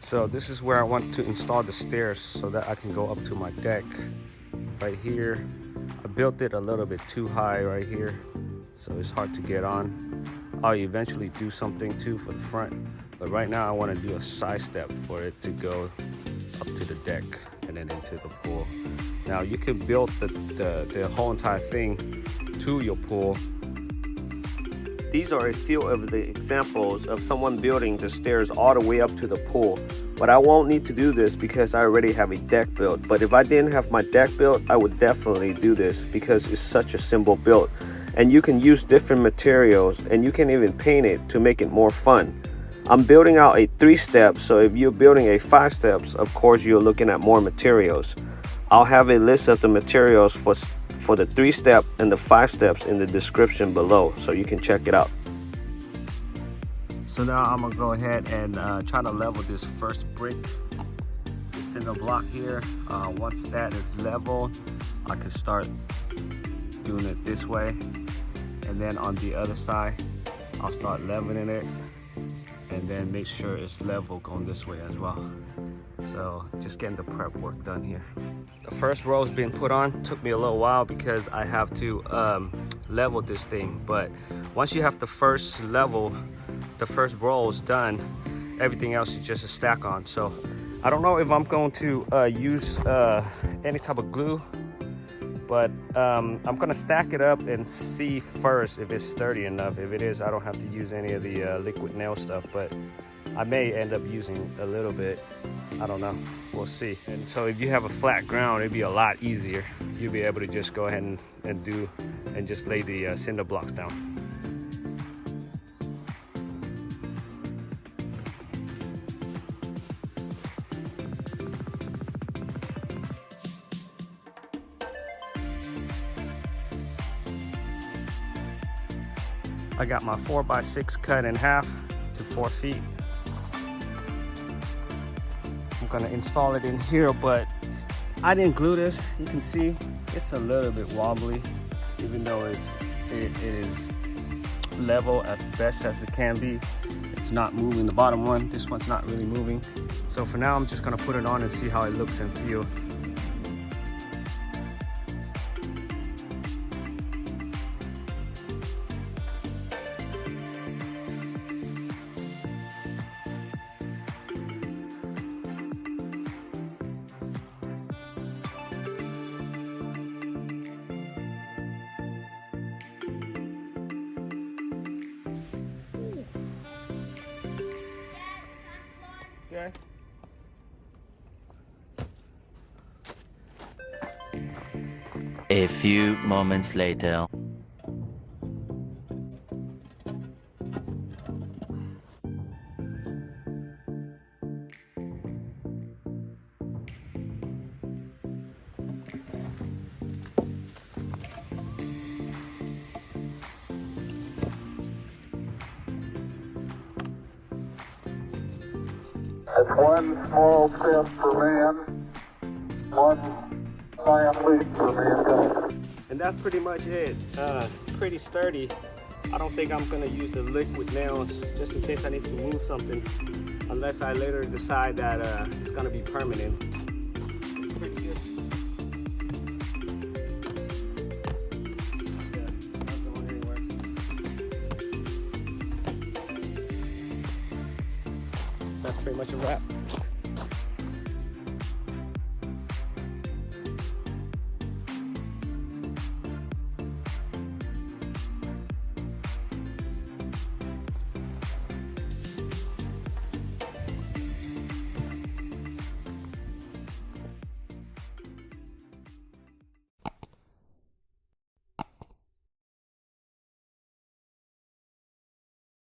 So this is where I want to install the stairs so that I can go up to my deck right here. I built it a little bit too high right here, so it's hard to get on. I'll eventually do something too for the front, but right now I want to do a side step for it to go up to the deck and then into the pool. Now you can build the whole entire thing to your pool. These are a few of the examples of someone building the stairs all the way up to the pool. But I won't need to do this because I already have a deck built. But if I didn't have my deck built, I would definitely do this because it's such a simple build. And you can use different materials and you can even paint it to make it more fun. I'm building out a 3-step, so if you're building a 5 steps, of course you're looking at more materials. I'll have a list of the materials for the 3-step and the 5 steps in the description below, so you can check it out. So now I'm gonna go ahead and try to level this first brick, the cinder block here. Once that is level, I can start doing it this way, and then on the other side I'll start leveling it and then make sure it's level going this way as well. So just getting the prep work done here. The first row is being put on. Took me a little while because I have to level this thing, but once you have the first level, the first row is done, everything else is just a stack on. So I don't know if I'm going to use any type of glue, but I'm gonna stack it up and see first if it's sturdy enough. If it is, I don't have to use any of the liquid nail stuff, but I may end up using a little bit. I don't know, we'll see. And so if you have a flat ground, it'd be a lot easier. You'll be able to just go ahead and just lay the cinder blocks down. I got my 4x6 cut in half to 4 feet. I'm gonna install it in here, but I didn't glue this. You can see it's a little bit wobbly, even though it is level as best as it can be. It's not moving. The bottom one, this one's not really moving. So for now, I'm just gonna put it on and see how it looks and feel. Okay. A few moments later. It's one small step for man, one giant leap for mankind. And that's pretty much it. Pretty sturdy. I don't think I'm gonna use the liquid nails just in case I need to move something, unless I later decide that it's gonna be permanent. It's pretty good. Yeah, not going anywhere. That's pretty much a wrap.